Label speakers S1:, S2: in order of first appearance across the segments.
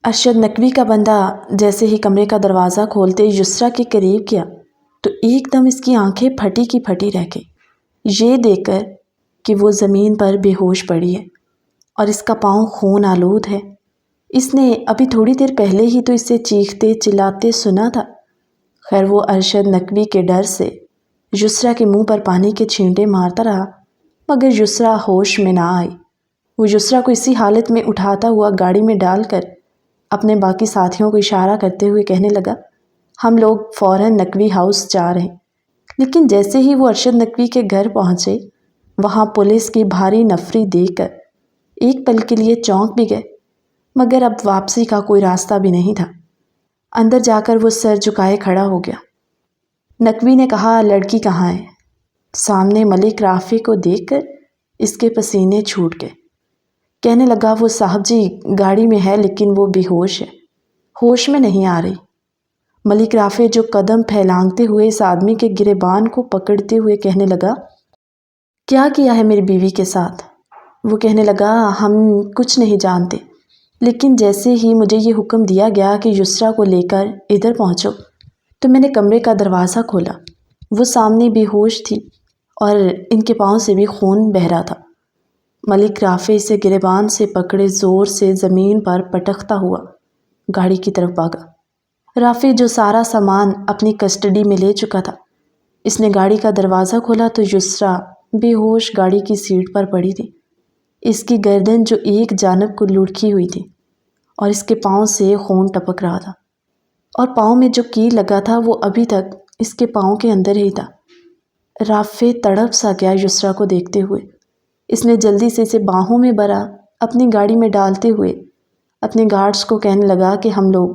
S1: ارشد نقوی کا بندہ جیسے ہی کمرے کا دروازہ کھولتے یسریٰ کے قریب گیا تو ایک دم اس کی آنکھیں پھٹی کی پھٹی رہ گئی، یہ دیکھ کر کہ وہ زمین پر بے ہوش پڑی ہے اور اس کا پاؤں خون آلود ہے۔ اس نے ابھی تھوڑی دیر پہلے ہی تو اسے چیختے چلاتے سنا تھا۔ خیر وہ ارشد نقوی کے ڈر سے یسریٰ کے منہ پر پانی کے چھینٹے مارتا رہا، مگر یسریٰ ہوش میں نہ آئی۔ وہ یسریٰ کو اسی حالت میں اٹھاتا ہوا گاڑی میں ڈال کر اپنے باقی ساتھیوں کو اشارہ کرتے ہوئے کہنے لگا، ہم لوگ فوراً نقوی ہاؤس جا رہے ہیں۔ لیکن جیسے ہی وہ ارشد نقوی کے گھر پہنچے، وہاں پولیس کی بھاری نفری دیکھ کر ایک پل کے لیے چونک بھی گئے، مگر اب واپسی کا کوئی راستہ بھی نہیں تھا۔ اندر جا کر وہ سر جھکائے کھڑا ہو گیا۔ نقوی نے کہا، لڑکی کہاں ہے؟ سامنے ملک رافع کو دیکھ کر اس کے پسینے چھوٹ گئے۔ کہنے لگا، وہ صاحب جی گاڑی میں ہے لیکن وہ بے ہوش ہے، ہوش میں نہیں آ رہی۔ ملک رافع جو قدم پھیلانگتے ہوئے اس آدمی کے گریبان کو پکڑتے ہوئے کہنے لگا، کیا کیا ہے میری بیوی کے ساتھ؟ وہ کہنے لگا، ہم کچھ نہیں جانتے، لیکن جیسے ہی مجھے یہ حکم دیا گیا کہ یسریٰ کو لے کر ادھر پہنچو تو میں نے کمرے کا دروازہ کھولا۔ وہ سامنے بے ہوش تھی اور ان کے پاؤں سے بھی خون بہہ رہا تھا۔ ملک رافع اسے گریبان سے پکڑے زور سے زمین پر پٹکتا ہوا گاڑی کی طرف بھاگا۔ رافع جو سارا سامان اپنی کسٹڈی میں لے چکا تھا، اس نے گاڑی کا دروازہ کھولا تو یسریٰ بے ہوش گاڑی کی سیٹ پر پڑی تھی۔ اس کی گردن جو ایک جانب کو لڑکی ہوئی تھی اور اس کے پاؤں سے خون ٹپک رہا تھا، اور پاؤں میں جو کیل لگا تھا وہ ابھی تک اس کے پاؤں کے اندر ہی تھا۔ رافع تڑپ سا گیا یسریٰ کو دیکھتے ہوئے۔ اس نے جلدی سے اسے باہوں میں بھرا، اپنی گاڑی میں ڈالتے ہوئے اپنے گارڈز کو کہنے لگا کہ ہم لوگ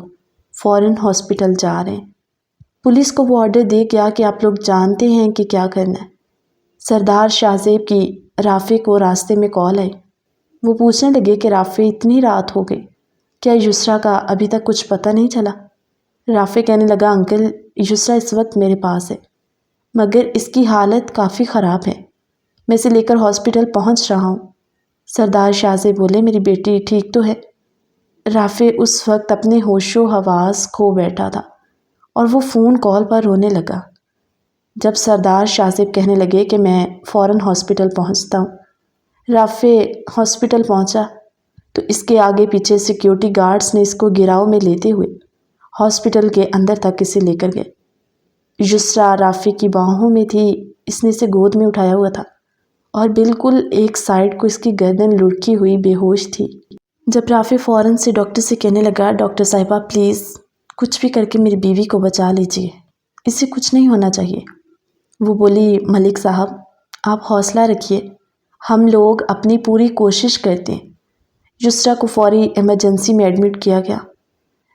S1: فوراً ہاسپٹل جا رہے ہیں۔ پولیس کو وہ آرڈر دے گیا کہ آپ لوگ جانتے ہیں کہ کیا کرنا ہے۔ سردار شاہ زیب کی رافع کو راستے میں کال آئی۔ وہ پوچھنے لگے کہ رافع اتنی رات ہو گئی، کیا یسریٰ کا ابھی تک کچھ پتہ نہیں چلا؟ رافع کہنے لگا، انکل یسریٰ اس وقت میرے پاس ہے، مگر اس کی حالت کافی خراب ہے، میں اسے لے کر ہاسپٹل پہنچ رہا ہوں۔ سردار شاہ زیب بولے، میری بیٹی ٹھیک تو ہے؟ رافع اس وقت اپنے ہوش و حواس کھو بیٹھا تھا اور وہ فون کال پر رونے لگا۔ جب سردار شاہ زیب کہنے لگے کہ میں فوراً ہاسپٹل پہنچتا ہوں، رافع ہاسپٹل پہنچا تو اس کے آگے پیچھے سیکیورٹی گارڈز نے اس کو گھیراؤ میں لیتے ہوئے ہاسپٹل کے اندر تک اسے لے کر گئے۔ یسریٰ رافع کی باہوں میں تھی، اس نے اسے گود میں اٹھایا ہوا تھا اور بالکل ایک سائیڈ کو اس کی گردن لڑکی ہوئی بے ہوش تھی۔ جب رافع فوراً سے ڈاکٹر سے کہنے لگا، ڈاکٹر صاحبہ پلیز کچھ بھی کر کے میری بیوی کو بچا لیجیے، اسے کچھ نہیں ہونا چاہیے۔ وہ بولی، ملک صاحب آپ حوصلہ رکھیے، ہم لوگ اپنی پوری کوشش کرتے ہیں۔ یسریٰ کو فوری ایمرجنسی میں ایڈمٹ کیا گیا۔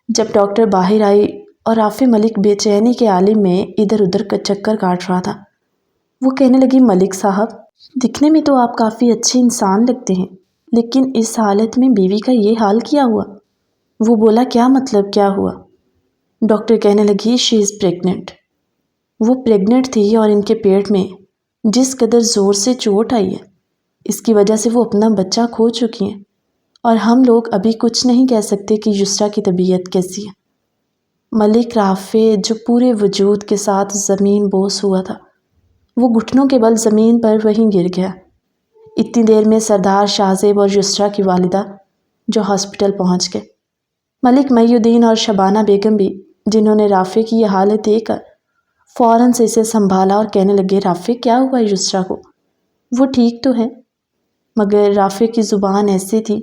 S1: جب ڈاکٹر باہر آئی اور رافع ملک بے چینی کے عالم میں ادھر ادھر کا چکر کاٹ رہا تھا، وہ کہنے لگی، ملک صاحب دکھنے میں تو آپ کافی اچھے انسان لگتے ہیں، لیکن اس حالت میں بیوی کا یہ حال کیا ہوا؟ وہ بولا، کیا مطلب کیا ہوا؟ ڈاکٹر کہنے لگی، شی از پریگننٹ۔ وہ پریگننٹ تھی اور ان کے پیٹ میں جس قدر زور سے چوٹ آئی ہے، اس کی وجہ سے وہ اپنا بچہ کھو چکی ہیں، اور ہم لوگ ابھی کچھ نہیں کہہ سکتے کہ یسریٰ کی طبیعت کیسی ہے۔ ملک رافع جو پورے وجود کے ساتھ زمین بوس ہوا تھا، وہ گھٹنوں کے بل زمین پر وہیں گر گیا۔ اتنی دیر میں سردار شاہ زیب اور یسریٰ کی والدہ جو ہاسپٹل پہنچ گئے۔ ملک محی الدین اور شبانہ بیگم بھی، جنہوں نے رافع کی یہ حالت دیکھ کر فوراً سے اسے سنبھالا اور کہنے لگے، رافع کیا ہوا یسریٰ کو؟ وہ ٹھیک تو ہے؟ مگر رافع کی زبان ایسی تھی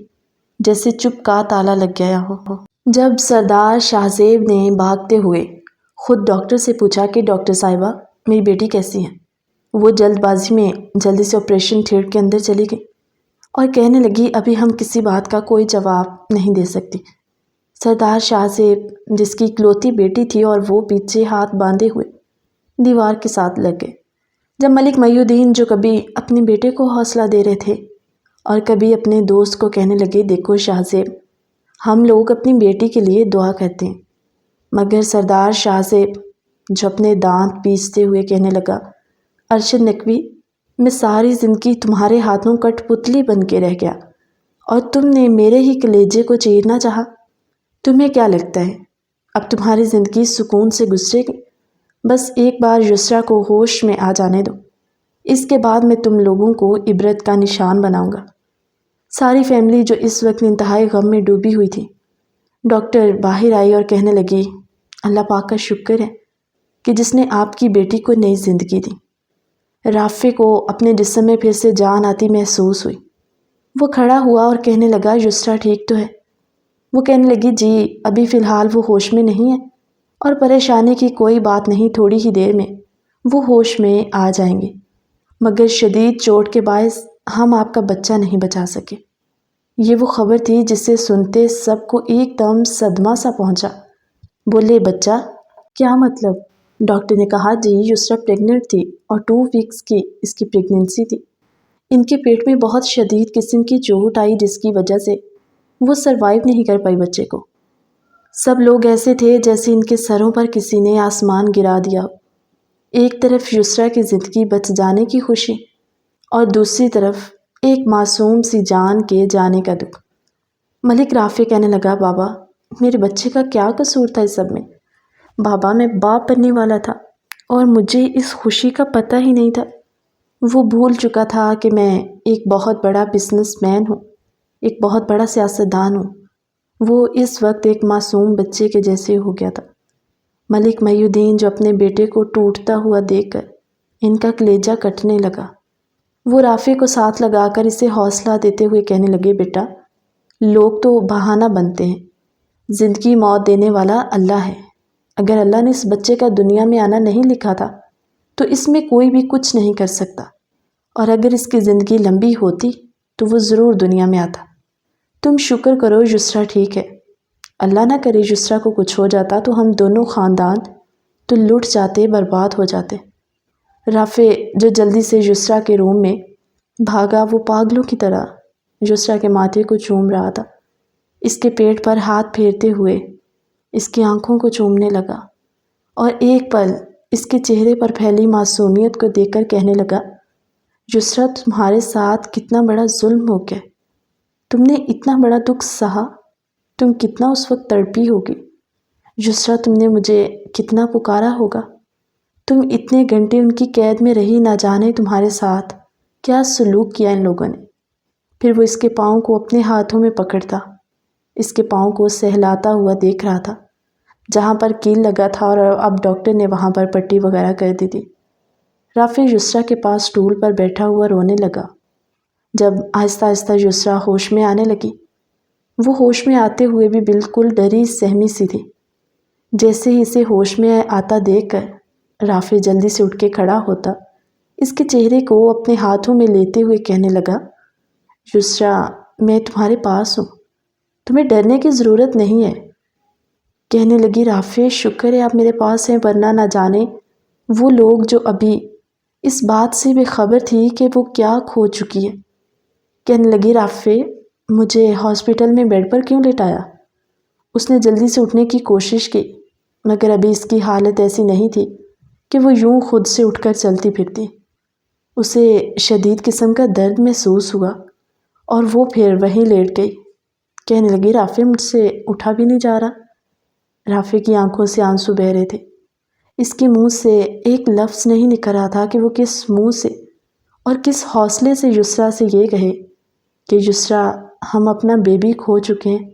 S1: جیسے چپ کا تالا لگ گیا ہو۔ جب سردار شاہ زیب نے بھاگتے ہوئے خود ڈاکٹر سے پوچھا کہ ڈاکٹر صاحبہ میری بیٹی کیسی ہے، وہ جلد بازی میں جلدی سے آپریشن تھیٹر کے اندر چلی گئی اور کہنے لگی، ابھی ہم کسی بات کا کوئی جواب نہیں دے سکتی۔ سردار شاہ زیب جس کی اکلوتی بیٹی تھی اور وہ پیچھے ہاتھ باندھے ہوئے دیوار کے ساتھ لگ گئے۔ جب ملک محی الدین جو کبھی اپنے بیٹے کو حوصلہ دے رہے تھے اور کبھی اپنے دوست کو کہنے لگے، دیکھو شاہ زیب ہم لوگ اپنی بیٹی کے لیے دعا کرتے ہیں، مگر سردار شاہ زیب جو اپنے دانت پیستے ہوئے کہنے لگا، ارشد نقوی میں ساری زندگی تمہارے ہاتھوں کٹ پتلی بن کے رہ گیا اور تم نے میرے ہی کلیجے کو چیرنا چاہا۔ تمہیں کیا لگتا ہے اب تمہاری زندگی سکون سے گزرے گی؟ بس ایک بار یسریٰ کو ہوش میں آ جانے دو، اس کے بعد میں تم لوگوں کو عبرت کا نشان بناؤں گا۔ ساری فیملی جو اس وقت انتہائی غم میں ڈوبی ہوئی تھی، ڈاکٹر باہر آئی اور کہنے لگی، اللہ پاک کا شکر ہے کہ جس نے آپ کی بیٹی کو نئی زندگی دی۔ رافع کو اپنے جسم میں پھر سے جان آتی محسوس ہوئی۔ وہ کھڑا ہوا اور کہنے لگا، یسریٰ ٹھیک تو ہے؟ وہ کہنے لگی، جی ابھی فی الحال وہ ہوش میں نہیں ہے، اور پریشانی کی کوئی بات نہیں، تھوڑی ہی دیر میں وہ ہوش میں آ جائیں گے، مگر شدید چوٹ کے باعث ہم آپ کا بچہ نہیں بچا سکے۔ یہ وہ خبر تھی جسے سنتے سب کو ایک دم صدمہ سا پہنچا۔ بولے، بچہ؟ کیا مطلب؟ ڈاکٹر نے کہا، جی یسریٰ پریگننٹ تھی اور 2 ویکس کی اس کی پریگننسی تھی۔ ان کے پیٹ میں بہت شدید قسم کی چوٹ آئی جس کی وجہ سے وہ سروائیو نہیں کر پائی بچے کو۔ سب لوگ ایسے تھے جیسے ان کے سروں پر کسی نے آسمان گرا دیا ہو۔ ایک طرف یسریٰ کی زندگی بچ جانے کی خوشی اور دوسری طرف ایک معصوم سی جان کے جانے کا دکھ۔ ملک رافع کہنے لگا، بابا میرے بچے کا کیا قصور تھا اس سب میں؟ بابا میں باپ بننے والا تھا اور مجھے اس خوشی کا پتہ ہی نہیں تھا۔ وہ بھول چکا تھا کہ میں ایک بہت بڑا بزنس مین ہوں، ایک بہت بڑا سیاستدان ہوں۔ وہ اس وقت ایک معصوم بچے کے جیسے ہو گیا تھا۔ ملک محی الدین جو اپنے بیٹے کو ٹوٹتا ہوا دیکھ کر ان کا کلیجہ کٹنے لگا، وہ رافع کو ساتھ لگا کر اسے حوصلہ دیتے ہوئے کہنے لگے، بیٹا لوگ تو بہانہ بنتے ہیں، زندگی موت دینے والا اللہ ہے۔ اگر اللہ نے اس بچے کا دنیا میں آنا نہیں لکھا تھا تو اس میں کوئی بھی کچھ نہیں کر سکتا، اور اگر اس کی زندگی لمبی ہوتی تو وہ ضرور دنیا میں آتا۔ تم شکر کرو یسریٰ ٹھیک ہے۔ اللہ نہ کرے یسریٰ کو کچھ ہو جاتا تو ہم دونوں خاندان تو لٹ جاتے، برباد ہو جاتے۔ رافع جو جلدی سے یسریٰ کے روم میں بھاگا، وہ پاگلوں کی طرح یسریٰ کے ماتھے کو چوم رہا تھا، اس کے پیٹ پر ہاتھ پھیرتے ہوئے اس کی آنکھوں کو چومنے لگا، اور ایک پل اس کے چہرے پر پھیلی معصومیت کو دیکھ کر کہنے لگا، یسریٰ تمہارے ساتھ کتنا بڑا ظلم ہو گیا، تم نے اتنا بڑا دکھ سہا، تم کتنا اس وقت تڑپی ہوگی۔ یسریٰ تم نے مجھے کتنا پکارا ہوگا، تم اتنے گھنٹے ان کی قید میں رہی، نہ جانے تمہارے ساتھ کیا سلوک کیا ان لوگوں نے۔ پھر وہ اس کے پاؤں کو اپنے ہاتھوں میں پکڑتا، اس کے پاؤں کو سہلاتا ہوا دیکھ رہا تھا، جہاں پر کیل لگا تھا، اور اب ڈاکٹر نے وہاں پر پٹی وغیرہ کر دی تھی۔ رافع یسریٰ کے پاس سٹول پر بیٹھا ہوا رونے لگا۔ جب آہستہ آہستہ یسریٰ ہوش میں آنے لگی، وہ ہوش میں آتے ہوئے بھی بالکل ڈری سہمی سی تھی۔ جیسے ہی اسے ہوش میں آتا دیکھ کر رافع جلدی سے اٹھ کے کھڑا ہوتا، اس کے چہرے کو اپنے ہاتھوں میں لیتے ہوئے کہنے لگا، یسریٰ میں تمہارے پاس ہوں، تمہیں ڈرنے کی ضرورت نہیں ہے۔ کہنے لگی، رافع شکر ہے آپ میرے پاس ہیں، ورنہ نہ جانے وہ لوگ جو ابھی اس بات سے بے خبر تھی کہ وہ کیا کھو چکی ہے۔ کہنے لگی، رافع مجھے ہاسپٹل میں بیڈ پر کیوں لٹایا؟ اس نے جلدی سے اٹھنے کی کوشش کی، مگر ابھی اس کی حالت ایسی نہیں تھی کہ وہ یوں خود سے اٹھ کر چلتی پھرتی۔ اسے شدید قسم کا درد محسوس ہوا اور وہ پھر وہیں لیٹ گئی۔ کہنے لگی، رافع مجھ سے اٹھا بھی نہیں جا رہا۔ رافع کی آنکھوں سے آنسو بہہ رہے تھے، اس کے منہ سے ایک لفظ نہیں نکل رہا تھا کہ وہ کس منہ سے اور کس حوصلے سے یسریٰ سے یہ کہے کہ یسریٰ ہم اپنا بیبی کھو چکے ہیں۔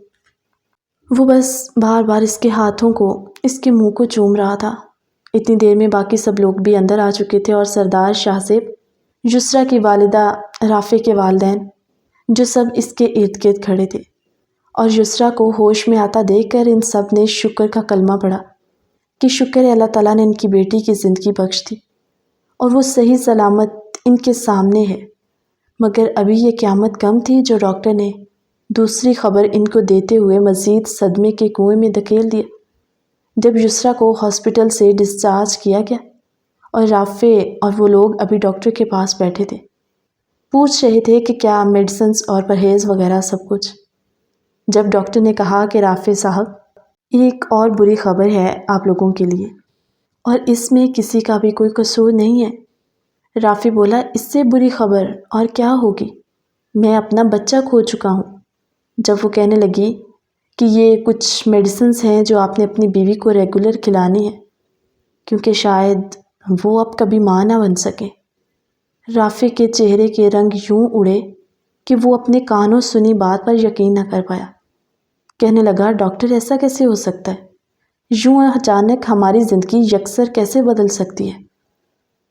S1: وہ بس بار بار اس کے ہاتھوں کو، اس کے منہ کو چوم رہا تھا۔ اتنی دیر میں باقی سب لوگ بھی اندر آ چکے تھے، اور سردار شاہ زیب، یسریٰ کی والدہ، رافع کے والدین، جو سب اس کے ارد گرد کھڑے تھے، اور یسریٰ کو ہوش میں آتا دیکھ کر ان سب نے شکر کا کلمہ پڑھا کہ شکر ہے اللہ تعالیٰ نے ان کی بیٹی کی زندگی بخش دی اور وہ صحیح سلامت ان کے سامنے ہے۔ مگر ابھی یہ قیامت کم تھی جو ڈاکٹر نے دوسری خبر ان کو دیتے ہوئے مزید صدمے کے کنویں میں دھکیل دیا۔ جب یسریٰ کو ہاسپٹل سے ڈسچارج کیا گیا اور رافع اور وہ لوگ ابھی ڈاکٹر کے پاس بیٹھے تھے، پوچھ رہے تھے کہ کیا میڈیسنز اور پرہیز وغیرہ سب کچھ، جب ڈاکٹر نے کہا کہ رافع صاحب ایک اور بری خبر ہے آپ لوگوں کے لیے، اور اس میں کسی کا بھی کوئی قصور نہیں ہے۔ رافع بولا، اس سے بری خبر اور کیا ہوگی، میں اپنا بچہ کھو چکا ہوں۔ جب وہ کہنے لگی کہ یہ کچھ میڈیسنز ہیں جو آپ نے اپنی بیوی کو ریگولر کھلانی ہے، کیونکہ شاید وہ اب کبھی ماں نہ بن سکے۔ رافع کے چہرے کے رنگ یوں اڑے کہ وہ اپنے کانوں سنی بات پر یقین نہ کر پایا۔ کہنے لگا، ڈاکٹر ایسا کیسے ہو سکتا ہے؟ یوں اچانک ہماری زندگی یکسر کیسے بدل سکتی ہے؟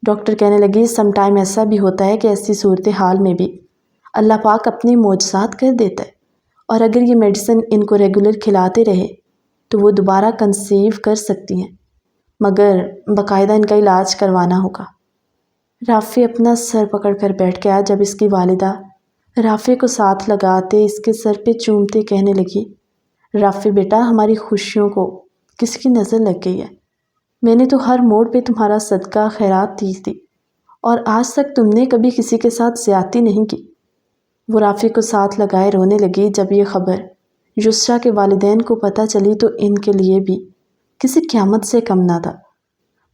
S1: ڈاکٹر کہنے لگی، سم ٹائم ایسا بھی ہوتا ہے کہ ایسی صورتحال میں بھی اللہ پاک اپنے معجزات کر دیتا ہے، اور اگر یہ میڈیسن ان کو ریگولر کھلاتے رہے تو وہ دوبارہ کنسیو کر سکتی ہیں، مگر باقاعدہ ان کا علاج کروانا ہوگا۔ رافع اپنا سر پکڑ کر بیٹھ گیا جب اس کی والدہ رافع کو ساتھ لگاتے اس کے سر پہ چومتے کہنے لگی، رافع بیٹا، ہماری خوشیوں کو کس کی نظر لگ گئی ہے؟ میں نے تو ہر موڑ پہ تمہارا صدقہ خیرات دی تھی، اور آج تک تم نے کبھی کسی کے ساتھ زیادتی نہیں کی۔ وہ رافع کو ساتھ لگائے رونے لگی۔ جب یہ خبر یسریٰ کے والدین کو پتہ چلی تو ان کے لیے بھی کسی قیامت سے کم نہ تھا،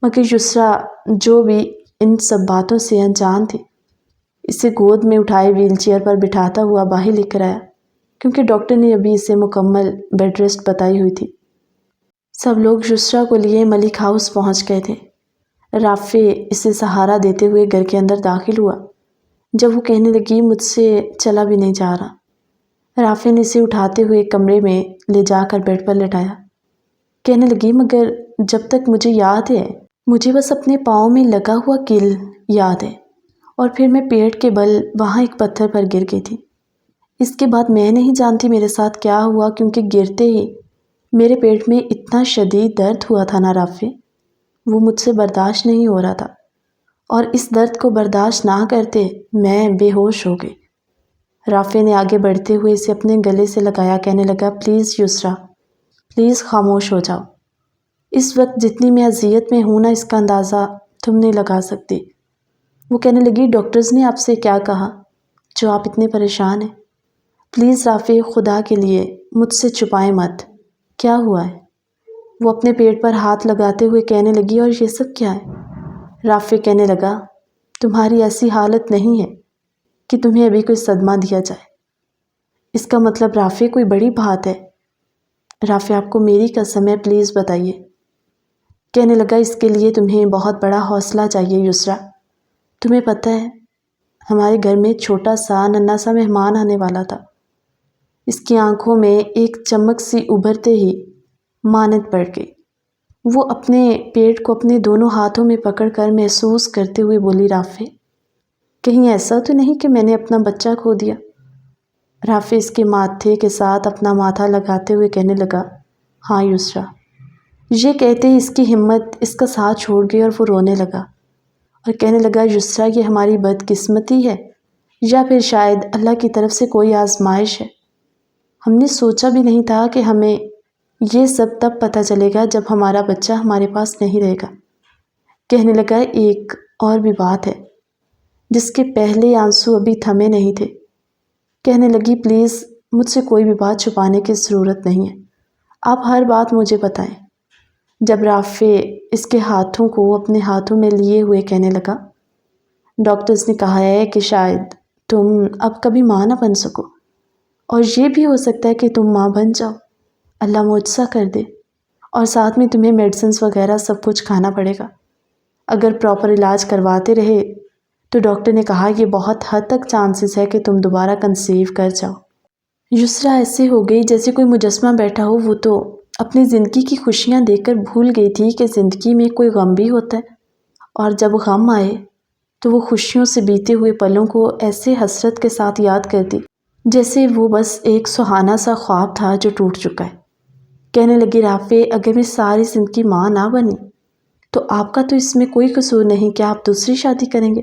S1: مگر یسریٰ جو بھی ان سب باتوں سے انجان تھی، اسے گود میں اٹھائے ویل چیئر پر بٹھاتا ہوا باہر لے کر آیا، کیونکہ ڈاکٹر نے ابھی اسے مکمل بیڈ ریسٹ بتائی ہوئی تھی۔ سب لوگ یسریٰ کو لیے ملک ہاؤس پہنچ گئے تھے۔ رافع اسے سہارا دیتے ہوئے گھر کے اندر داخل ہوا۔ جب وہ کہنے لگی، مجھ سے چلا بھی نہیں جا رہا، رافع نے اسے اٹھاتے ہوئے کمرے میں لے جا کر بیڈ پر لٹایا۔ کہنے لگی، مگر جب تک مجھے یاد ہے مجھے بس اپنے پاؤں میں لگا ہوا کیل یاد ہے، اور پھر میں پیٹ کے بل وہاں ایک پتھر پر گر گئی تھی۔ اس کے بعد میں نہیں جانتی میرے ساتھ کیا ہوا، کیونکہ گرتے ہی میرے پیٹ میں اتنا شدید درد ہوا تھا نا رافع، وہ مجھ سے برداشت نہیں ہو رہا تھا، اور اس درد کو برداشت نہ کرتے میں بے ہوش ہو گئی۔ رافع نے آگے بڑھتے ہوئے اسے اپنے گلے سے لگایا، کہنے لگا، پلیز یسریٰ، پلیز خاموش ہو جاؤ۔ اس وقت جتنی میں اذیت میں ہوں نا، اس کا اندازہ تم نہیں لگا سکتی۔ وہ کہنے لگی، ڈاکٹرز نے آپ سے کیا کہا جو آپ اتنے پریشان ہیں؟ پلیز رافع، خدا کے لیے مجھ سے چھپائیں مت، کیا ہوا ہے؟ وہ اپنے پیٹ پر ہاتھ لگاتے ہوئے کہنے لگی، اور یہ سب کیا ہے؟ رافع کہنے لگا، تمہاری ایسی حالت نہیں ہے کہ تمہیں ابھی کوئی صدمہ دیا جائے۔ اس کا مطلب رافع کوئی بڑی بات ہے؟ رافع، آپ کو میری قسم ہے، پلیز بتائیے۔ کہنے لگا، اس کے لیے تمہیں بہت بڑا حوصلہ چاہیے یسریٰ۔ تمہیں پتہ ہے ہمارے گھر میں چھوٹا سا ننھا سا مہمان آنے والا تھا۔ اس کی آنکھوں میں ایک چمک سی ابھرتے ہی مانند پڑ گئی۔ وہ اپنے پیٹ کو اپنے دونوں ہاتھوں میں پکڑ کر محسوس کرتے ہوئے بولی، رافع، کہیں ایسا تو نہیں کہ میں نے اپنا بچہ کھو دیا؟ رافع اس کے ماتھے کے ساتھ اپنا ماتھا لگاتے ہوئے کہنے لگا، ہاں یسریٰ۔ یہ کہتے ہی اس کی ہمت اس کا ساتھ چھوڑ گئی اور وہ رونے لگا اور کہنے لگا، یسریٰ، یہ ہماری بدقسمتی ہے یا پھر شاید اللہ کی طرف سے کوئی آزمائش ہے۔ ہم نے سوچا بھی نہیں تھا کہ ہمیں یہ سب تب پتہ چلے گا جب ہمارا بچہ ہمارے پاس نہیں رہے گا۔ کہنے لگا، ایک اور بھی بات ہے جس کے پہلے آنسو ابھی تھمے نہیں تھے۔ کہنے لگی، پلیز مجھ سے کوئی بھی بات چھپانے کی ضرورت نہیں ہے، آپ ہر بات مجھے بتائیں۔ جب رافع اس کے ہاتھوں کو اپنے ہاتھوں میں لیے ہوئے کہنے لگا، ڈاکٹرز نے کہا ہے کہ شاید تم اب کبھی ماں نہ بن سکو، اور یہ بھی ہو سکتا ہے کہ تم ماں بن جاؤ، اللہ معجزہ کر دے، اور ساتھ میں تمہیں میڈیسنز وغیرہ سب کچھ کھانا پڑے گا۔ اگر پراپر علاج کرواتے رہے تو ڈاکٹر نے کہا یہ بہت حد تک چانسز ہے کہ تم دوبارہ کنسیو کر جاؤ۔ یسریٰ ایسے ہو گئی جیسے کوئی مجسمہ بیٹھا ہو۔ وہ تو اپنی زندگی کی خوشیاں دیکھ کر بھول گئی تھی کہ زندگی میں کوئی غم بھی ہوتا ہے، اور جب غم آئے تو وہ خوشیوں سے بیتے ہوئے پلوں کو ایسے حسرت کے ساتھ یاد کرتی جیسے وہ بس ایک سہانا سا خواب تھا جو ٹوٹ چکا ہے۔ کہنے لگی، رافع، اگر میں ساری زندگی ماں نہ بنی تو آپ کا تو اس میں کوئی قصور نہیں، کیا آپ دوسری شادی کریں گے؟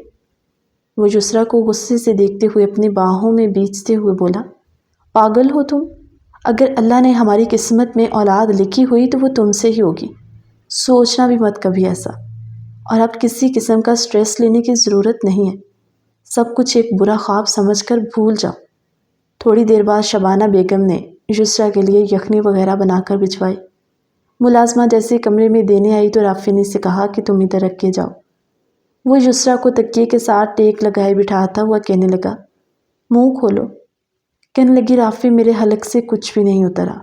S1: وہ یسریٰ کو غصے سے دیکھتے ہوئے اپنی باہوں میں بیچتے ہوئے بولا، پاگل ہو تم؟ اگر اللہ نے ہماری قسمت میں اولاد لکھی ہوئی تو وہ تم سے ہی ہوگی، سوچنا بھی مت کبھی ایسا، اور اب کسی قسم کا سٹریس لینے کی ضرورت نہیں ہے، سب کچھ ایک برا خواب سمجھ کر بھول جاؤ۔ تھوڑی دیر بعد شبانہ بیگم نے یسریٰ کے لیے یخنی وغیرہ بنا کر بھجوائی۔ ملازمہ جیسے کمرے میں دینے آئی تو رافع نے اسے کہا کہ تم ادھر رکھ کے جاؤ۔ وہ یسریٰ کو تکیے کے ساتھ ٹیک لگائے بٹھاتا ہوا کہنے لگا، منہ کھولو۔ کہنے لگی، رافع، میرے حلق سے کچھ بھی نہیں اترا۔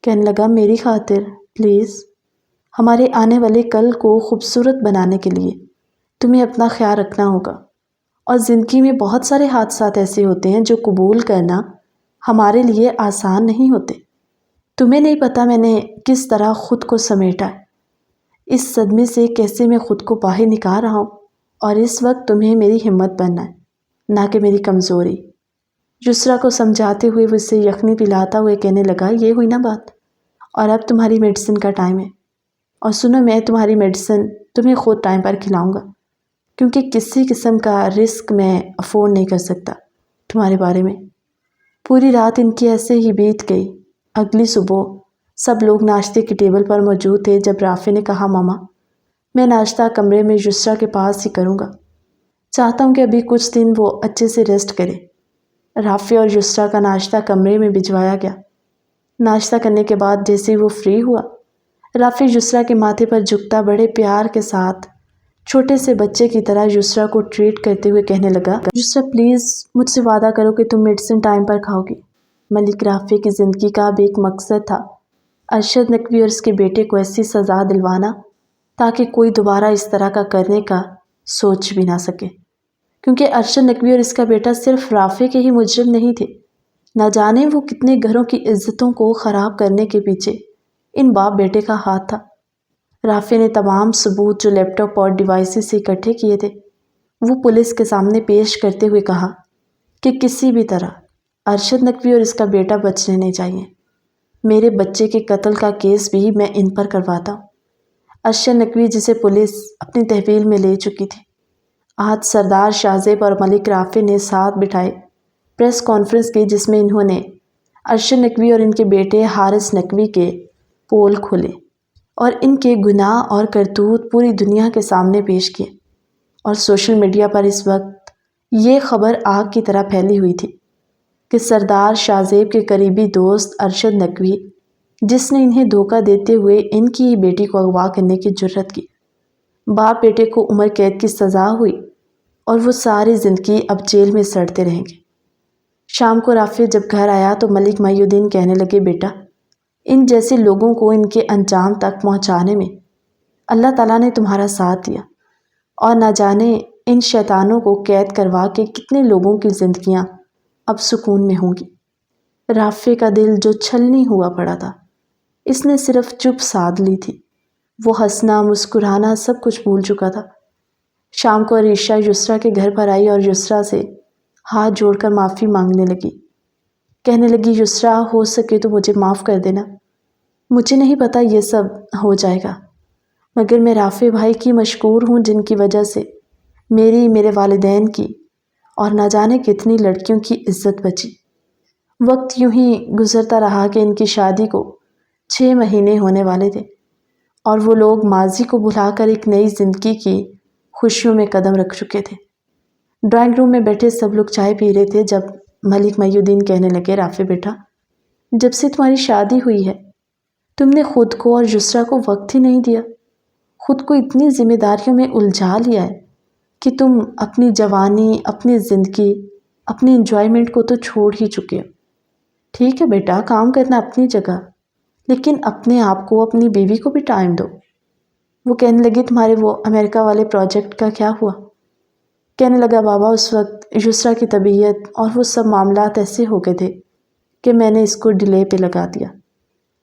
S1: کہنے لگا میری خاطر پلیز، ہمارے آنے والے کل کو خوبصورت بنانے کے لیے تمہیں اپنا خیال رکھنا ہوگا، اور زندگی میں بہت سارے حادثات ایسے ہوتے ہیں جو قبول کرنا ہمارے لیے آسان نہیں ہوتے۔ تمہیں نہیں پتہ میں نے کس طرح خود کو سمیٹا ہے، اس صدمے سے کیسے میں خود کو باہر نکال رہا ہوں، اور اس وقت تمہیں میری ہمت بننا ہے نہ کہ میری کمزوری۔ یسریٰ کو سمجھاتے ہوئے وہ اسے یخنی پلاتا ہوئے کہنے لگا یہ ہوئی نا بات، اور اب تمہاری میڈیسن کا ٹائم ہے، اور سنو میں تمہاری میڈیسن تمہیں خود ٹائم پر کھلاؤں گا، کیونکہ کسی قسم کا رسک میں افورڈ نہیں کر سکتا تمہارے بارے میں۔ پوری رات ان کی ایسے ہی بیت گئی۔ اگلی صبح سب لوگ ناشتے کی ٹیبل پر موجود تھے جب رافع نے کہا ماما میں ناشتہ کمرے میں یسریٰ کے پاس ہی کروں گا، چاہتا ہوں کہ ابھی کچھ دن وہ اچھے سے ریسٹ کرے۔ رافع اور یسریٰ کا ناشتہ کمرے میں بھجوایا گیا۔ ناشتہ کرنے کے بعد جیسے ہی وہ فری ہوا، رافع یسریٰ کے ماتھے پر جھکتا بڑے پیار کے ساتھ چھوٹے سے بچے کی طرح یسریٰ کو ٹریٹ کرتے ہوئے کہنے لگا یسریٰ پلیز مجھ سے وعدہ کرو کہ تم میڈیسن ٹائم پر کھاؤ گی۔ ملک رافع کی زندگی کا اب ایک مقصد تھا، ارشد نقوی اور اس کے بیٹے کو ایسی سزا دلوانا تاکہ کوئی دوبارہ اس طرح کا کرنے کا سوچ بھی نہ سکے، کیونکہ ارشد نقوی اور اس کا بیٹا صرف رافع کے ہی مجرم نہیں تھے، نہ جانے وہ کتنے گھروں کی عزتوں کو خراب کرنے کے پیچھے ان باپ بیٹے کا ہاتھ تھا۔ رافع نے تمام ثبوت جو لیپ ٹاپ اور ڈیوائسز سے اکٹھے کیے تھے وہ پولیس کے سامنے پیش کرتے ہوئے کہا کہ کسی بھی طرح ارشد نقوی اور اس کا بیٹا بچنے نہیں چاہیے، میرے بچے کے قتل کا کیس بھی میں ان پر کرواتا ہوں۔ ارشد نقوی جسے پولیس اپنی تحویل میں لے چکی تھی، آج سردار شاہ زیب اور ملک رافع نے ساتھ بٹھائے پریس کانفرنس کی جس میں انہوں نے ارشد نقوی اور ان کے بیٹے حارث نقوی کے پول کھولے اور ان کے گناہ اور کرتوت پوری دنیا کے سامنے پیش کیے، اور سوشل میڈیا پر اس وقت یہ خبر آگ کی طرح پھیلی ہوئی تھی کہ سردار شاہ زیب کے قریبی دوست ارشد نقوی جس نے انہیں دھوکہ دیتے ہوئے ان کی بیٹی کو اغوا کرنے کی جرت کی، باپ بیٹے کو عمر قید کی سزا ہوئی اور وہ ساری زندگی اب جیل میں سڑتے رہیں گے۔ شام کو رافع جب گھر آیا تو ملک محی الدین کہنے لگے بیٹا ان جیسے لوگوں کو ان کے انجام تک پہنچانے میں اللہ تعالیٰ نے تمہارا ساتھ دیا، اور نہ جانے ان شیطانوں کو قید کروا کے کتنے لوگوں کی زندگیاں اب سکون میں ہوں گی۔ رافع کا دل جو چھلنی ہوا پڑا تھا اس نے صرف چپ سادھ لی تھی، وہ ہنسنا مسکرانا سب کچھ بھول چکا تھا۔ شام کو عریشہ یسریٰ کے گھر پر آئی اور یسریٰ سے ہاتھ جوڑ کر معافی مانگنے لگی، کہنے لگی یسریٰ ہو سکے تو مجھے معاف کر دینا، مجھے نہیں پتا یہ سب ہو جائے گا، مگر میں رافع بھائی کی مشکور ہوں جن کی وجہ سے میری میرے والدین کی اور نہ جانے کتنی لڑکیوں کی عزت بچی۔ وقت یوں ہی گزرتا رہا کہ ان کی شادی کو 6 مہینے ہونے والے تھے، اور وہ لوگ ماضی کو بھلا کر ایک نئی زندگی کی خوشیوں میں قدم رکھ چکے تھے۔ ڈرائنگ روم میں بیٹھے سب لوگ چائے پی رہے تھے جب ملک محی الدین کہنے لگے رافع بیٹا جب سے تمہاری شادی ہوئی ہے تم نے خود کو اور یسریٰ کو وقت ہی نہیں دیا، خود کو اتنی ذمہ داریوں میں الجھا لیا ہے کہ تم اپنی جوانی، اپنی زندگی، اپنی انجوائمنٹ کو تو چھوڑ ہی چکے ہو۔ ٹھیک ہے بیٹا کام کرنا اپنی جگہ، لیکن اپنے آپ کو اپنی بیوی کو بھی ٹائم دو۔ وہ کہنے لگی تمہارے وہ امریکہ والے پروجیکٹ کا کیا ہوا؟ کہنے لگا بابا اس وقت یسریٰ کی طبیعت اور وہ سب معاملات ایسے ہو گئے تھے کہ میں نے اس کو ڈیلے پہ لگا دیا،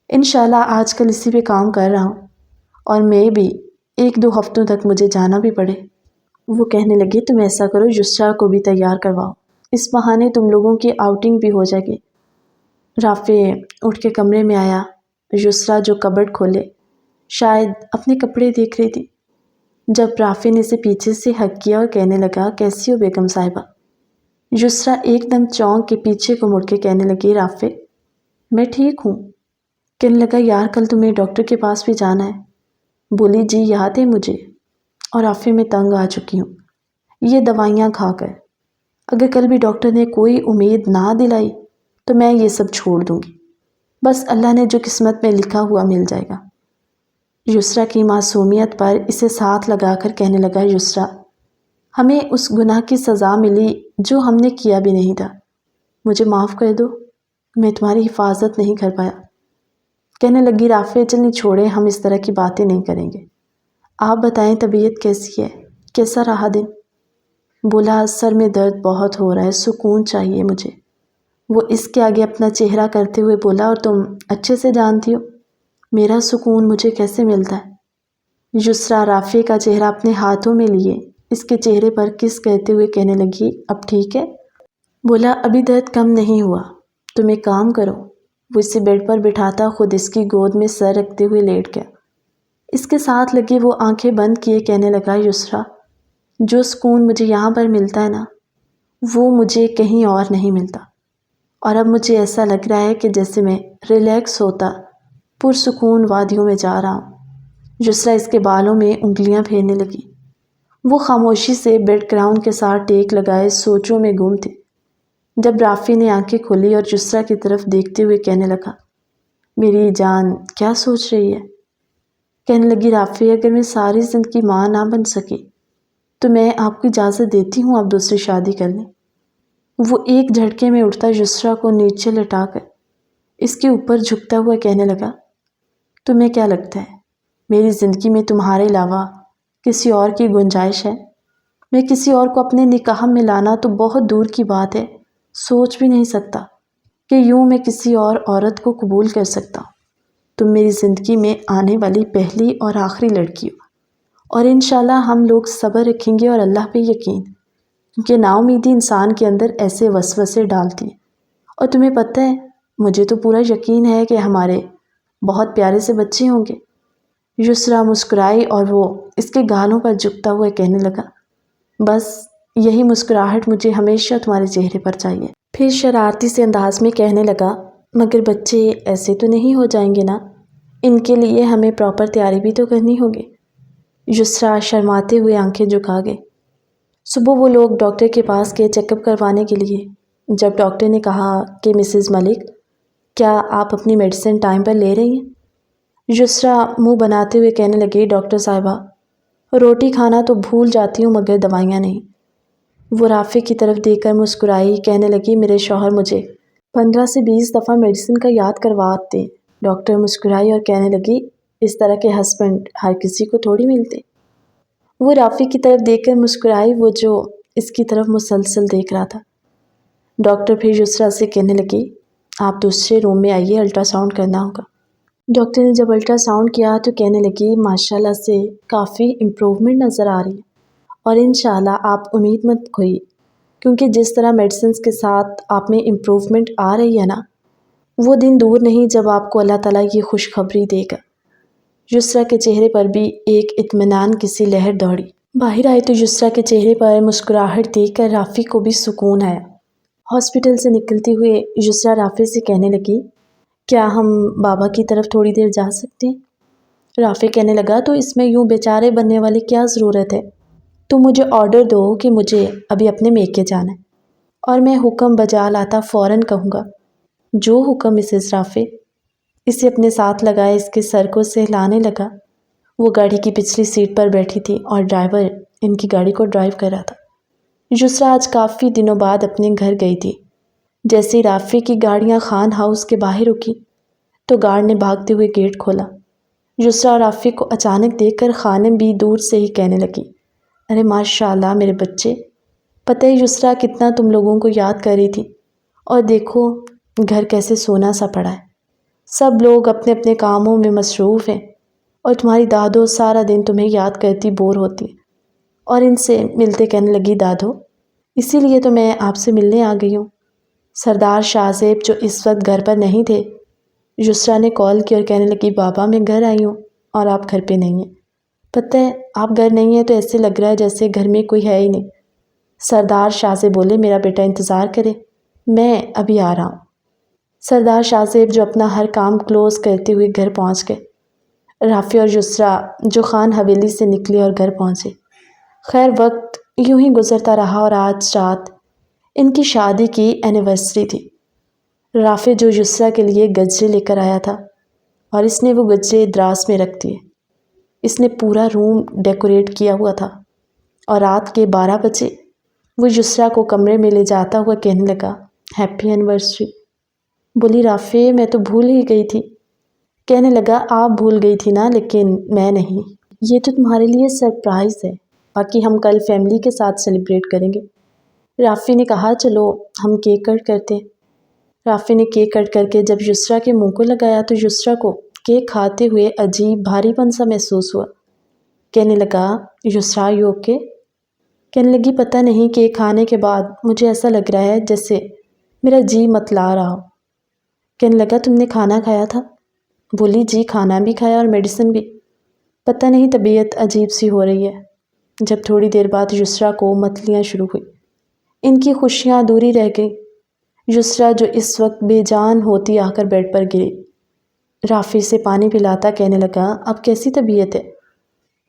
S1: انشاءاللہ آج کل اسی پہ کام کر رہا ہوں، اور میں بھی 1-2 ہفتوں تک مجھے جانا بھی پڑے۔ وہ کہنے لگی تم ایسا کرو یسریٰ کو بھی تیار کرواؤ، اس بہانے تم لوگوں کی آؤٹنگ بھی ہو جائے گی۔ رافع اٹھ کے کمرے میں آیا، یسریٰ جو کبرڈ کھولے شاید اپنے کپڑے دیکھ رہی تھی، جب رافع نے اسے پیچھے سے ہگ کیا اور کہنے لگا کیسی ہو بیگم صاحبہ؟ یسریٰ ایک دم چونک کے پیچھے کو مڑ کے کہنے لگی رافع میں ٹھیک ہوں۔ کہنے لگا یار کل تمہیں ڈاکٹر کے پاس بھی جانا ہے۔ بولی جی یاد ہے مجھے، اور رافع میں تنگ آ چکی ہوں یہ دوائیاں کھا کر، اگر کل بھی ڈاکٹر نے کوئی امید نہ دلائی تو میں یہ سب چھوڑ دوں گی، بس اللہ نے جو قسمت میں لکھا ہوا مل جائے گا۔ یسریٰ کی معصومیت پر اسے ساتھ لگا کر کہنے لگا یسریٰ ہمیں اس گناہ کی سزا ملی جو ہم نے کیا بھی نہیں تھا، مجھے معاف کر دو، میں تمہاری حفاظت نہیں کر پایا۔ کہنے لگی رافع چلنی چھوڑیں، ہم اس طرح کی باتیں نہیں کریں گے، آپ بتائیں طبیعت کیسی ہے، کیسا رہا دن؟ بولا سر میں درد بہت ہو رہا ہے، سکون چاہیے مجھے۔ وہ اس کے آگے اپنا چہرہ کرتے ہوئے بولا اور تم اچھے سے جانتی ہو میرا سکون مجھے کیسے ملتا ہے۔ یسریٰ رافع کا چہرہ اپنے ہاتھوں میں لیے اس کے چہرے پر کس کرتے ہوئے کہنے لگی اب ٹھیک ہے؟ بولا ابھی درد کم نہیں ہوا، تم ایک کام کرو۔ وہ اسے بیڈ پر بٹھاتا خود اس کی گود میں سر رکھتے ہوئے لیٹ گیا۔ اس کے ساتھ لگی وہ آنکھیں بند کیے کہنے لگا یسریٰ جو سکون مجھے یہاں پر ملتا ہے نا وہ مجھے کہیں اور نہیں ملتا، اور اب مجھے ایسا لگ رہا ہے کہ جیسے میں ریلیکس ہوتا پرسکون وادیوں میں جا رہا ہوں۔ یسریٰ اس کے بالوں میں انگلیاں پھیرنے لگی۔ وہ خاموشی سے بیڈ گراؤنڈ کے ساتھ ٹیک لگائے سوچوں میں گم تھے، جب رافع نے آنکھیں کھولی اور یسریٰ کی طرف دیکھتے ہوئے کہنے لگا میری جان کیا سوچ رہی ہے؟ کہنے لگی رافع اگر میں ساری زندگی ماں نہ بن سکی تو میں آپ کو اجازت دیتی ہوں آپ دوسری شادی کر لیں۔ وہ ایک جھٹکے میں اٹھتا یسریٰ کو نیچے لٹا کر اس کے اوپر جھکتا ہوا کہنے لگا تمہیں کیا لگتا ہے میری زندگی میں تمہارے علاوہ کسی اور کی گنجائش ہے؟ میں کسی اور کو اپنے نکاح میں لانا تو بہت دور کی بات ہے، سوچ بھی نہیں سکتا کہ یوں میں کسی اور عورت کو قبول کر سکتا ہوں۔ تم میری زندگی میں آنے والی پہلی اور آخری لڑکی ہو، اور انشاءاللہ ہم لوگ صبر رکھیں گے اور اللہ پہ یقین، کیونکہ نا امیدی انسان کے اندر ایسے وسوسے ڈالتی ہے۔ اور تمہیں پتہ ہے مجھے تو پورا یقین ہے کہ ہمارے بہت پیارے سے بچے ہوں گے۔ یسریٰ مسکرائی اور وہ اس کے گالوں پر جھکتا ہوا کہنے لگا بس یہی مسکراہٹ مجھے ہمیشہ تمہارے چہرے پر چاہیے۔ پھر شرارتی سے انداز میں کہنے لگا مگر بچے ایسے تو نہیں ہو جائیں گے نا، ان کے لیے ہمیں پراپر تیاری بھی تو کرنی ہوگی۔ یسریٰ شرماتے ہوئے آنکھیں جھکا گئے۔ صبح وہ لوگ ڈاکٹر کے پاس گئے چیک اپ کروانے کے لیے۔ جب ڈاکٹر نے کہا کہ مسز ملک کیا آپ اپنی میڈیسن ٹائم پر لے رہی ہیں؟ یسریٰ منہ بناتے ہوئے کہنے لگی ڈاکٹر صاحبہ روٹی کھانا تو بھول جاتی ہوں مگر دوائیاں نہیں۔ وہ رافع کی طرف دیکھ کر مسکرائی، کہنے لگی میرے شوہر مجھے 15 سے 20 دفعہ میڈیسن کا یاد کرواتے۔ ڈاکٹر مسکرائی اور کہنے لگی اس طرح کے ہسبینڈ ہر کسی کو تھوڑی ملتے۔ وہ رافع کی طرف دیکھ کر مسکرائی، وہ جو اس کی طرف مسلسل دیکھ رہا تھا۔ ڈاکٹر پھر یسریٰ سے کہنے لگی آپ دوسرے روم میں آئیے، الٹرا ساؤنڈ کرنا ہوگا۔ ڈاکٹر نے جب الٹرا ساؤنڈ کیا تو کہنے لگی ماشاءاللہ سے کافی امپروومنٹ نظر آ رہی ہے، اور انشاءاللہ آپ امید مت کھوئیے، کیونکہ جس طرح میڈیسنز کے ساتھ آپ میں امپروومنٹ آ رہی ہے نا وہ دن دور نہیں جب آپ کو اللہ تعالیٰ یہ خوشخبری دے گا۔ یسریٰ کے چہرے پر بھی ایک اطمینان کسی لہر دوڑی۔ باہر آئے تو یسریٰ کے چہرے پر مسکراہٹ دیکھ کر رافع کو بھی سکون آیا۔ ہاسپٹل سے نکلتے ہوئے یسریٰ رافع سے کہنے لگی کیا ہم بابا کی طرف تھوڑی دیر جا سکتے ہیں؟ رافع کہنے لگا تو اس میں یوں بیچارے بننے والی کیا ضرورت ہے، تم مجھے آرڈر دو کہ مجھے ابھی اپنے میکے جانا ہے اور میں حکم بجا لاتا فوراً کہوں گا جو حکم مسز رافع۔ اسے اپنے ساتھ لگائے اس کے سر کو سہلانے لگا۔ وہ گاڑی کی پچھلی سیٹ پر بیٹھی تھی اور ڈرائیور ان کی گاڑی کو ڈرائیو کر رہا تھا۔ یسریٰ آج کافی دنوں بعد اپنے گھر گئی تھی۔ جیسے رافع کی گاڑیاں خان ہاؤس کے باہر رکی تو گارڈ نے بھاگتے ہوئے گیٹ کھولا۔ یسریٰ اور رافع کو اچانک دیکھ کر خانم بھی دور سے ہی کہنے لگی ارے ماشاءاللہ میرے بچے، پتہ ہے یسریٰ کتنا تم لوگوں کو یاد کر رہی تھی، اور دیکھو گھر کیسے سونا سا پڑا ہے، سب لوگ اپنے اپنے کاموں میں مصروف ہیں، اور تمہاری دادو سارا دن تمہیں یاد کرتی بور ہوتی ہے۔ اور ان سے ملتے کہنے لگی دادو اسی لیے تو میں آپ سے ملنے آ گئی ہوں۔ سردار شاہ زیب جو اس وقت گھر پر نہیں تھے، یسریٰ نے کال کی اور کہنے لگی بابا میں گھر آئی ہوں اور آپ گھر پہ نہیں ہیں۔ پتہ ہے آپ گھر نہیں ہیں تو ایسے لگ رہا ہے جیسے گھر میں کوئی ہے ہی نہیں۔ سردار شاہ زیب بولے میرا بیٹا انتظار کرے، میں ابھی آ رہا ہوں۔ سردار شاہ زیب جو اپنا ہر کام کلوز کرتے ہوئے گھر پہنچ گئے۔ رافع اور یسریٰ جو خان حویلی سے نکلے اور گھر پہنچے۔ خیر وقت یوں ہی گزرتا رہا اور آج رات ان کی شادی کی اینیورسری تھی۔ رافع جو یسریٰ کے لیے گجرے لے کر آیا تھا اور اس نے وہ گجرے دراز میں رکھ دیے۔ اس نے پورا روم ڈیکوریٹ کیا ہوا تھا، اور رات کے 12 بجے وہ یسریٰ کو کمرے میں لے جاتا ہوا کہنے لگا ہیپی اینیورسری۔ بولی رافع میں تو بھول ہی گئی تھی کہنے لگا آپ بھول گئی تھی نا، لیکن میں نہیں، یہ تو تمہارے لیے سرپرائز ہے، باقی ہم کل فیملی کے ساتھ سیلیبریٹ کریں گے۔ رافی نے کہا چلو ہم کیک کٹ کرتے ہیں۔ رافی نے کیک کٹ کر کے جب یسریٰ کے منہ کو لگایا تو یسریٰ کو کیک کھاتے ہوئے عجیب بھاری پن سا محسوس ہوا۔ کہنے لگا یسریٰ یو اوکے؟ کہنے لگی پتہ نہیں، کیک کھانے کے بعد مجھے ایسا لگ رہا ہے جیسے میرا جی متلا رہا ہو۔ کہنے لگا تم نے کھانا کھایا تھا؟ بولی جی کھانا بھی کھایا اور میڈیسن بھی، پتہ نہیں طبیعت عجیب سی ہو رہی ہے۔ جب تھوڑی دیر بعد یسریٰ کو متلیاں شروع ہوئی، ان کی خوشیاں ادھوری رہ گئی۔ یسریٰ جو اس وقت بے جان ہوتی آ کر بیڈ پر گری۔ رافی سے پانی پلاتا کہنے لگا اب کیسی طبیعت ہے؟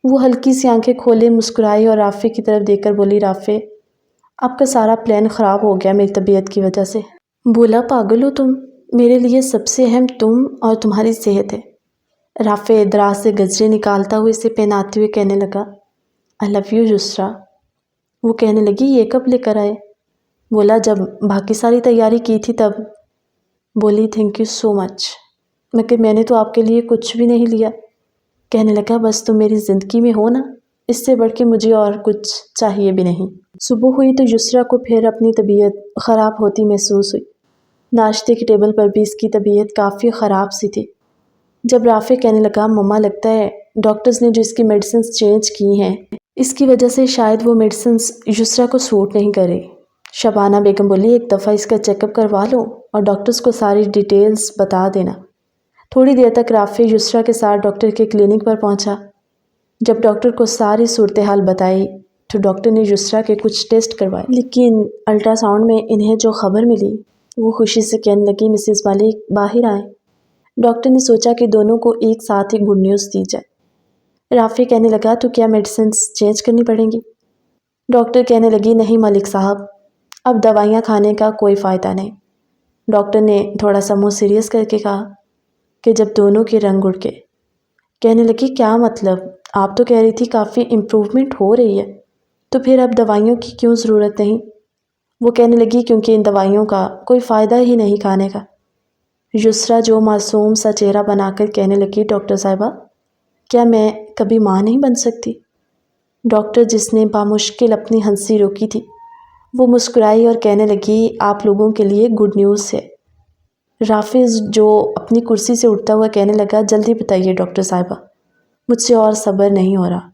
S1: وہ ہلکی سی آنکھیں کھولے مسکرائی اور رافی کی طرف دیکھ کر بولی رافی آپ کا سارا پلان خراب ہو گیا میری طبیعت کی وجہ سے۔ بولا پاگل ہو تم، میرے لیے سب سے اہم تم اور تمہاری صحت ہے۔ رافی دراز سے گجرے نکالتا ہوئے اسے پہناتے ہوئے کہنے لگا آئی لو یو یسریٰ۔ وہ کہنے لگی یہ کب لے کر آئے؟ بولا جب باقی ساری تیاری کی تھی تب۔ بولی تھینک یو سو مچ، مگر میں نے تو آپ کے لیے کچھ بھی نہیں لیا۔ کہنے لگا بس تم میری زندگی میں ہو نا، اس سے بڑھ کے مجھے اور کچھ چاہیے بھی نہیں۔ صبح ہوئی تو یسریٰ کو پھر اپنی طبیعت خراب ہوتی محسوس ہوئی۔ ناشتے کے ٹیبل پر بھی اس کی طبیعت کافی خراب سی تھی۔ جب رافی کہنے لگا مما لگتا ہے ڈاکٹرز نے جو اس کی میڈیسنز چینج کی ہیں اس کی وجہ سے شاید وہ میڈیسنز یسریٰ کو سوٹ نہیں کر رہی۔ شبانہ بیگم بولی ایک دفعہ اس کا چیک اپ کروا لو اور ڈاکٹرز کو ساری ڈیٹیلز بتا دینا۔ تھوڑی دیر تک رافی یسریٰ کے ساتھ ڈاکٹر کے کلینک پر پہنچا۔ جب ڈاکٹر کو ساری صورتحال بتائی تو ڈاکٹر نے یسریٰ کے کچھ ٹیسٹ کروائے، لیکن الٹرا ساؤنڈ میں انہیں جو خبر ملی وہ خوشی سے کہنے لگی مسز ملک باہر آئیں۔ ڈاکٹر نے سوچا کہ دونوں کو ایک ساتھ ہی گڈ نیوز دی جائے۔ رافی کہنے لگا تو کیا میڈیسنز چینج کرنی پڑیں گی؟ ڈاکٹر کہنے لگی نہیں ملک صاحب، اب دوائیاں کھانے کا کوئی فائدہ نہیں۔ ڈاکٹر نے تھوڑا سا منہ سیریس کر کے کہا کہ جب دونوں کے رنگ اڑ گئے۔ کہنے لگی کیا مطلب؟ آپ تو کہہ رہی تھی کافی امپروومنٹ ہو رہی ہے، تو پھر اب دوائیوں کی کیوں ضرورت نہیں؟ وہ کہنے لگی کیونکہ ان دوائیوں کا کوئی فائدہ ہی نہیں کھانے کا۔ یسریٰ جو معصوم سا چہرہ بنا کر کہنے لگی ڈاکٹر صاحبہ کیا میں کبھی ماں نہیں بن سکتی؟ ڈاکٹر جس نے بامشکل اپنی ہنسی روکی تھی وہ مسکرائی اور کہنے لگی آپ لوگوں کے لیے گڈ نیوز ہے۔ رافی جو اپنی کرسی سے اٹھتا ہوا کہنے لگا جلدی بتائیے ڈاکٹر صاحبہ، مجھ سے اور صبر نہیں ہو رہا۔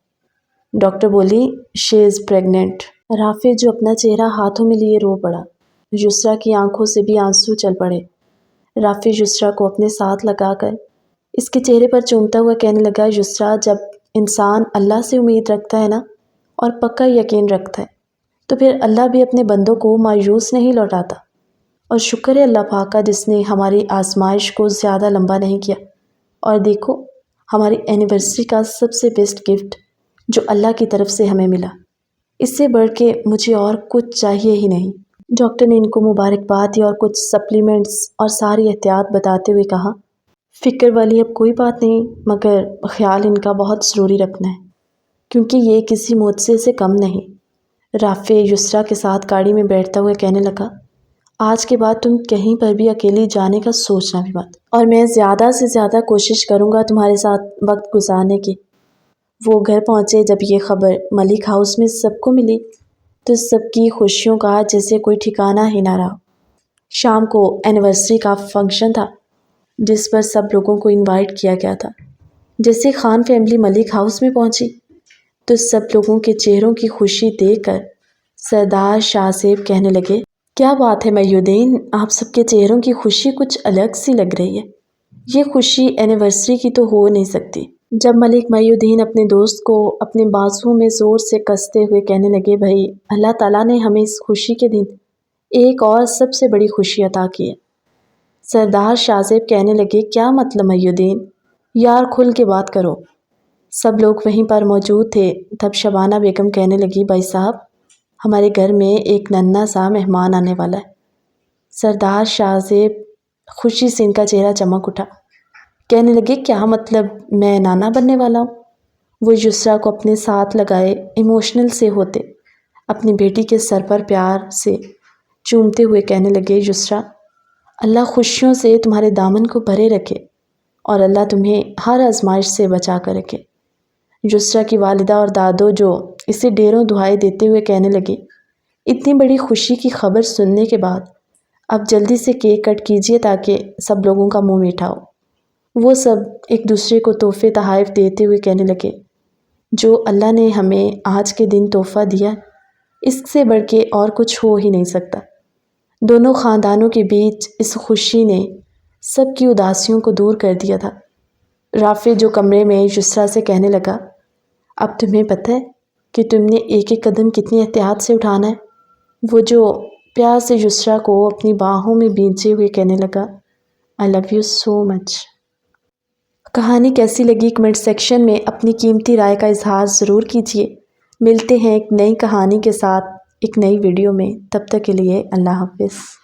S1: ڈاکٹر بولی شی از پریگننٹ۔ رافی جو اپنا چہرہ ہاتھوں میں لیے رو پڑا۔ یسریٰ کی آنکھوں سے بھی آنسو چل پڑے۔ رافی یسریٰ کو اپنے ساتھ لگا کر اس کے چہرے پر چومتا ہوا کہنے لگا یسریٰ جب انسان اللہ سے امید رکھتا ہے نا اور پکا یقین رکھتا ہے تو پھر اللہ بھی اپنے بندوں کو مایوس نہیں لوٹاتا، اور شکر ہے اللہ پاک کا جس نے ہماری آزمائش کو زیادہ لمبا نہیں کیا، اور دیکھو ہماری اینیورسری کا سب سے بیسٹ گفٹ جو اللہ کی طرف سے ہمیں ملا، اس سے بڑھ کے مجھے اور کچھ چاہیے ہی نہیں۔ ڈاکٹر نے ان کو مبارکباد دی اور کچھ سپلیمنٹس اور ساری احتیاط بتاتے ہوئے کہا فکر والی اب کوئی بات نہیں، مگر خیال ان کا بہت ضروری رکھنا ہے کیونکہ یہ کسی معجزے سے کم نہیں۔ رافی یسریٰ کے ساتھ گاڑی میں بیٹھتا ہوا کہنے لگا آج کے بعد تم کہیں پر بھی اکیلی جانے کا سوچنا بھی مت، اور میں زیادہ سے زیادہ کوشش کروں گا تمہارے ساتھ وقت گزارنے کی۔ وہ گھر پہنچے جب یہ خبر ملک ہاؤس میں سب کو ملی تو سب کی خوشیوں کا جیسے کوئی ٹھکانہ ہی نہ رہا۔ شام کو اینیورسری کا فنکشن تھا جس پر سب لوگوں کو انوائٹ کیا گیا تھا۔ جیسے خان فیملی ملک ہاؤس میں پہنچی تو سب لوگوں کے چہروں کی خوشی دیکھ کر سردار شاہ زیب کہنے لگے کیا بات ہے محی الدین، آپ سب کے چہروں کی خوشی کچھ الگ سی لگ رہی ہے، یہ خوشی اینیورسری کی تو ہو نہیں سکتی۔ جب ملک محی الدین اپنے دوست کو اپنے بازوؤں میں زور سے کستے ہوئے کہنے لگے بھائی اللہ تعالیٰ نے ہمیں اس خوشی کے دن ایک اور سب سے بڑی خوشی عطا کی ہے۔ سردار شاہ زیب کہنے لگے کیا مطلب محی الدین، یار کھل کے بات کرو۔ سب لوگ وہیں پر موجود تھے۔ تب شبانہ بیگم کہنے لگی بھائی صاحب ہمارے گھر میں ایک ننھا سا مہمان آنے والا ہے۔ سردار شاہ زیب خوشی سے ان کا چہرہ چمک اٹھا، کہنے لگے کیا مطلب میں نانا بننے والا ہوں؟ وہ یسریٰ کو اپنے ساتھ لگائے ایموشنل سے ہوتے اپنی بیٹی کے سر پر پیار سے چومتے ہوئے کہنے لگے یسریٰ اللہ خوشیوں سے تمہارے دامن کو بھرے رکھے، اور اللہ تمہیں ہر آزمائش سے بچا کر رکھے۔ یسریٰ کی والدہ اور دادو جو اسے ڈھیروں دعائیں دیتے ہوئے کہنے لگے، اتنی بڑی خوشی کی خبر سننے کے بعد اب جلدی سے کیک کٹ کیجیے تاکہ سب لوگوں کا منہ میٹھا ہو۔ وہ سب ایک دوسرے کو تحفے تحائف دیتے ہوئے کہنے لگے، جو اللہ نے ہمیں آج کے دن تحفہ دیا اس سے بڑھ کے اور کچھ ہو ہی نہیں سکتا۔ دونوں خاندانوں کے بیچ اس خوشی نے سب کی اداسیوں کو دور کر دیا تھا۔ رافع جو کمرے میں یسریٰ سے کہنے لگا، اب تمہیں پتہ ہے کہ تم نے ایک ایک قدم کتنی احتیاط سے اٹھانا ہے؟ وہ جو پیار سے یسریٰ کو اپنی باہوں میں بھیجے ہوئے کہنے لگا، I love you so much۔ کہانی کیسی لگی کمنٹ سیکشن میں اپنی قیمتی رائے کا اظہار ضرور کیجیے۔ ملتے ہیں ایک نئی کہانی کے ساتھ ایک نئی ویڈیو میں، تب تک کے لیے اللہ حافظ۔